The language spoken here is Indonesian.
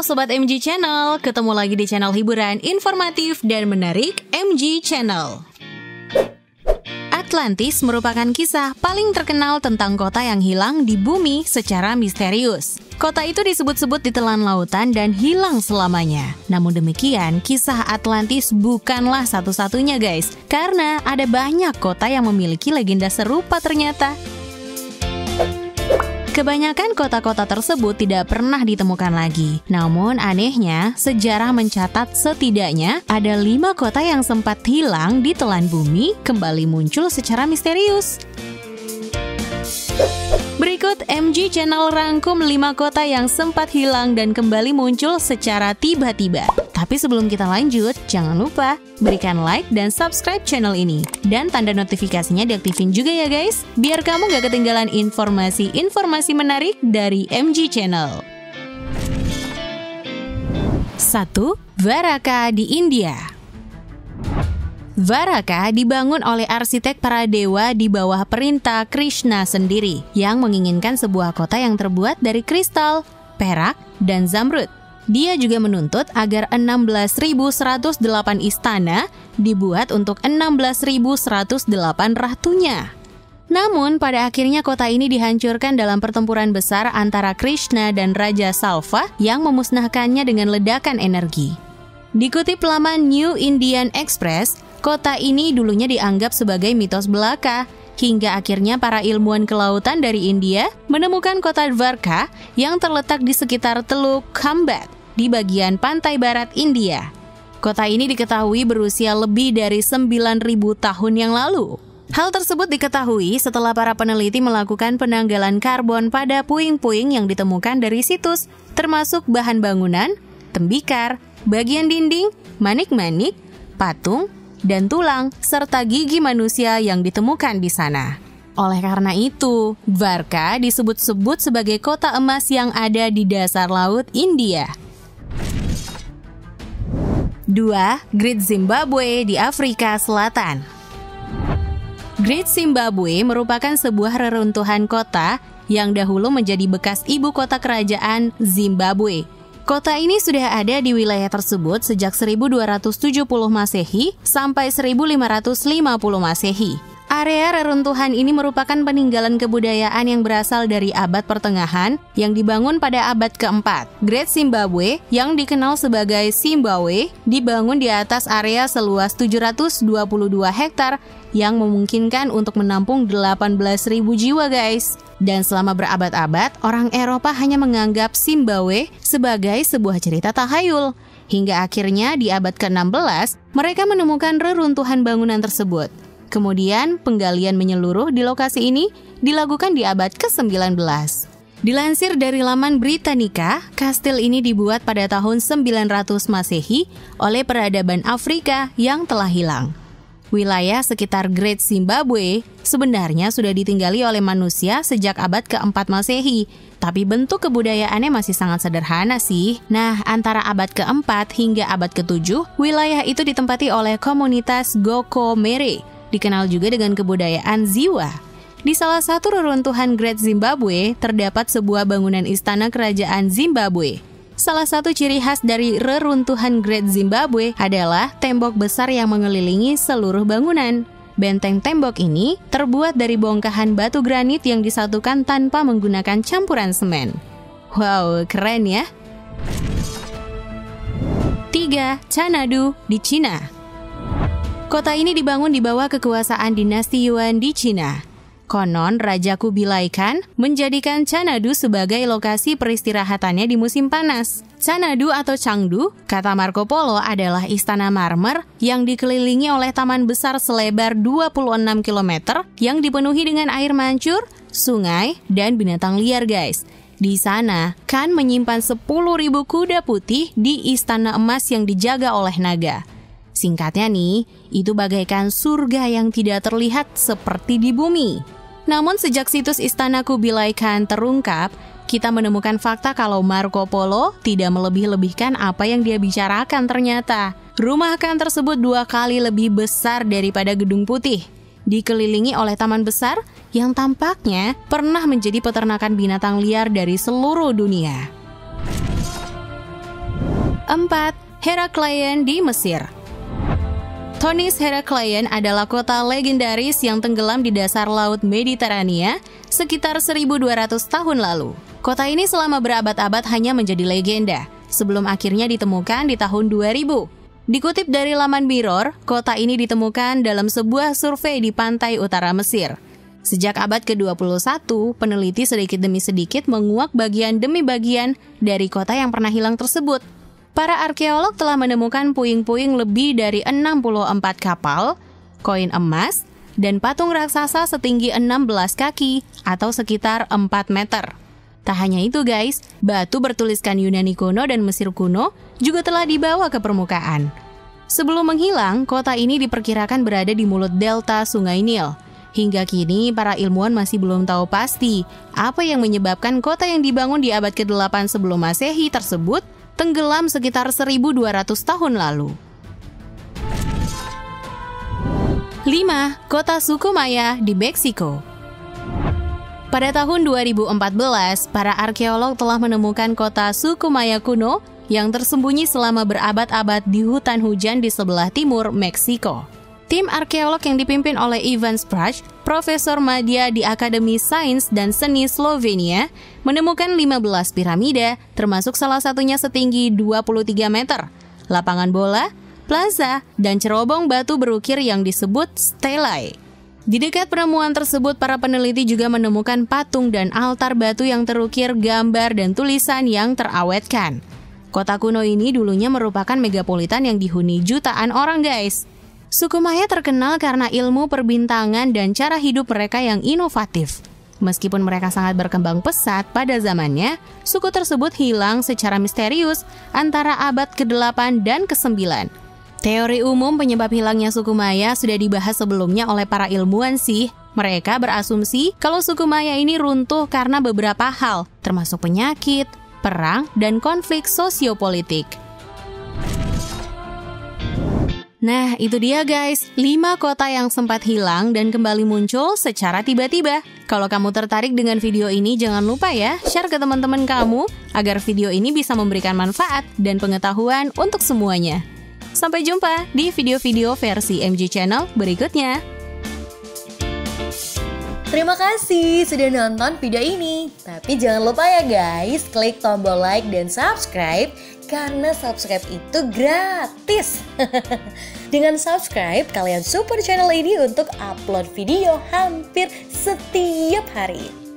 Sobat MG Channel, ketemu lagi di channel hiburan informatif dan menarik MG Channel. Atlantis merupakan kisah paling terkenal tentang kota yang hilang di bumi secara misterius. Kota itu disebut-sebut ditelan lautan dan hilang selamanya. Namun demikian, kisah Atlantis bukanlah satu-satunya guys, karena ada banyak kota yang memiliki legenda serupa ternyata. Kebanyakan kota-kota tersebut tidak pernah ditemukan lagi. Namun anehnya, sejarah mencatat setidaknya ada 5 kota yang sempat hilang di telan bumi kembali muncul secara misterius. Berikut MG Channel rangkum 5 kota yang sempat hilang dan kembali muncul secara tiba-tiba. Tapi sebelum kita lanjut, jangan lupa berikan like dan subscribe channel ini. Dan tanda notifikasinya diaktifin juga ya guys, biar kamu gak ketinggalan informasi-informasi menarik dari MG Channel. 1. Dwaraka di India. Dwaraka dibangun oleh arsitek para dewa di bawah perintah Krishna sendiri, yang menginginkan sebuah kota yang terbuat dari kristal, perak, dan zamrud. Dia juga menuntut agar 16.108 istana dibuat untuk 16.108 ratunya. Namun, pada akhirnya kota ini dihancurkan dalam pertempuran besar antara Krishna dan Raja Salva yang memusnahkannya dengan ledakan energi. Dikutip laman New Indian Express, kota ini dulunya dianggap sebagai mitos belaka, hingga akhirnya para ilmuwan kelautan dari India menemukan kota Dwarka yang terletak di sekitar Teluk Khambhat di bagian pantai barat India. Kota ini diketahui berusia lebih dari 9.000 tahun yang lalu. Hal tersebut diketahui setelah para peneliti melakukan penanggalan karbon pada puing-puing yang ditemukan dari situs, termasuk bahan bangunan, tembikar, bagian dinding, manik-manik, patung, dan tulang, serta gigi manusia yang ditemukan di sana. Oleh karena itu, Dwarka disebut-sebut sebagai kota emas yang ada di dasar laut India. 2. Great Zimbabwe di Afrika Selatan. Great Zimbabwe merupakan sebuah reruntuhan kota yang dahulu menjadi bekas ibu kota kerajaan Zimbabwe. Kota ini sudah ada di wilayah tersebut sejak 1270 Masehi sampai 1550 Masehi. Area reruntuhan ini merupakan peninggalan kebudayaan yang berasal dari abad pertengahan yang dibangun pada abad keempat. Great Zimbabwe, yang dikenal sebagai Zimbabwe, dibangun di atas area seluas 722 hektar yang memungkinkan untuk menampung 18.000 jiwa guys. Dan selama berabad-abad, orang Eropa hanya menganggap Zimbabwe sebagai sebuah cerita tahayul. Hingga akhirnya di abad ke-16, mereka menemukan reruntuhan bangunan tersebut. Kemudian, penggalian menyeluruh di lokasi ini dilakukan di abad ke-19. Dilansir dari laman Britannica, kastil ini dibuat pada tahun 900 Masehi oleh peradaban Afrika yang telah hilang. Wilayah sekitar Great Zimbabwe sebenarnya sudah ditinggali oleh manusia sejak abad ke-4 Masehi, tapi bentuk kebudayaannya masih sangat sederhana sih. Nah, antara abad ke-4 hingga abad ke-7, wilayah itu ditempati oleh komunitas Gokomere, dikenal juga dengan kebudayaan Ziwa. Di salah satu reruntuhan Great Zimbabwe, terdapat sebuah bangunan istana kerajaan Zimbabwe. Salah satu ciri khas dari reruntuhan Great Zimbabwe adalah tembok besar yang mengelilingi seluruh bangunan. Benteng tembok ini terbuat dari bongkahan batu granit yang disatukan tanpa menggunakan campuran semen. Wow, keren ya! 3. Xanadu di Cina. Kota ini dibangun di bawah kekuasaan dinasti Yuan di Cina. Konon, Raja Kubilai Khan menjadikan Xanadu sebagai lokasi peristirahatannya di musim panas. Xanadu atau Chengdu, kata Marco Polo, adalah istana marmer yang dikelilingi oleh taman besar selebar 26 km yang dipenuhi dengan air mancur, sungai, dan binatang liar guys. Di sana, Khan menyimpan 10.000 kuda putih di istana emas yang dijaga oleh naga. Singkatnya nih, itu bagaikan surga yang tidak terlihat seperti di bumi. Namun sejak situs Istana Kubilai Khan terungkap, kita menemukan fakta kalau Marco Polo tidak melebih-lebihkan apa yang dia bicarakan ternyata. Rumah Khan tersebut 2 kali lebih besar daripada Gedung Putih, dikelilingi oleh taman besar yang tampaknya pernah menjadi peternakan binatang liar dari seluruh dunia. 4. Herakleion di Mesir. Thonis Herakleion adalah kota legendaris yang tenggelam di dasar Laut Mediterania sekitar 1200 tahun lalu. Kota ini selama berabad-abad hanya menjadi legenda, sebelum akhirnya ditemukan di tahun 2000. Dikutip dari laman Mirror, kota ini ditemukan dalam sebuah survei di pantai utara Mesir. Sejak abad ke-21, peneliti sedikit demi sedikit menguak bagian demi bagian dari kota yang pernah hilang tersebut. Para arkeolog telah menemukan puing-puing lebih dari 64 kapal, koin emas, dan patung raksasa setinggi 16 kaki atau sekitar 4 meter. Tak hanya itu guys, batu bertuliskan Yunani kuno dan Mesir kuno juga telah dibawa ke permukaan. Sebelum menghilang, kota ini diperkirakan berada di mulut delta Sungai Nil. Hingga kini, para ilmuwan masih belum tahu pasti apa yang menyebabkan kota yang dibangun di abad ke-8 sebelum Masehi tersebut tenggelam sekitar 1200 tahun lalu. 5. Kota suku Maya di Meksiko. Pada tahun 2014, para arkeolog telah menemukan kota suku Maya kuno yang tersembunyi selama berabad-abad di hutan hujan di sebelah timur Meksiko. Tim arkeolog yang dipimpin oleh Ivan Sprach, profesor madya di Akademi Sains dan Seni Slovenia, menemukan 15 piramida, termasuk salah satunya setinggi 23 meter, lapangan bola, plaza, dan cerobong batu berukir yang disebut stelae. Di dekat penemuan tersebut, para peneliti juga menemukan patung dan altar batu yang terukir gambar dan tulisan yang terawetkan. Kota kuno ini dulunya merupakan megapolitan yang dihuni jutaan orang guys. Suku Maya terkenal karena ilmu perbintangan dan cara hidup mereka yang inovatif. Meskipun mereka sangat berkembang pesat pada zamannya, suku tersebut hilang secara misterius antara abad ke-8 dan ke-9. Teori umum penyebab hilangnya suku Maya sudah dibahas sebelumnya oleh para ilmuwan sih. Mereka berasumsi kalau suku Maya ini runtuh karena beberapa hal, termasuk penyakit, perang, dan konflik sosiopolitik. Nah, itu dia guys, 5 kota yang sempat hilang dan kembali muncul secara tiba-tiba. Kalau kamu tertarik dengan video ini, jangan lupa ya, share ke teman-teman kamu agar video ini bisa memberikan manfaat dan pengetahuan untuk semuanya. Sampai jumpa di video-video versi MG Channel berikutnya. Terima kasih sudah nonton video ini. Tapi jangan lupa ya guys, klik tombol like dan subscribe karena subscribe itu gratis. Dengan subscribe, kalian support channel ini untuk upload video hampir setiap hari.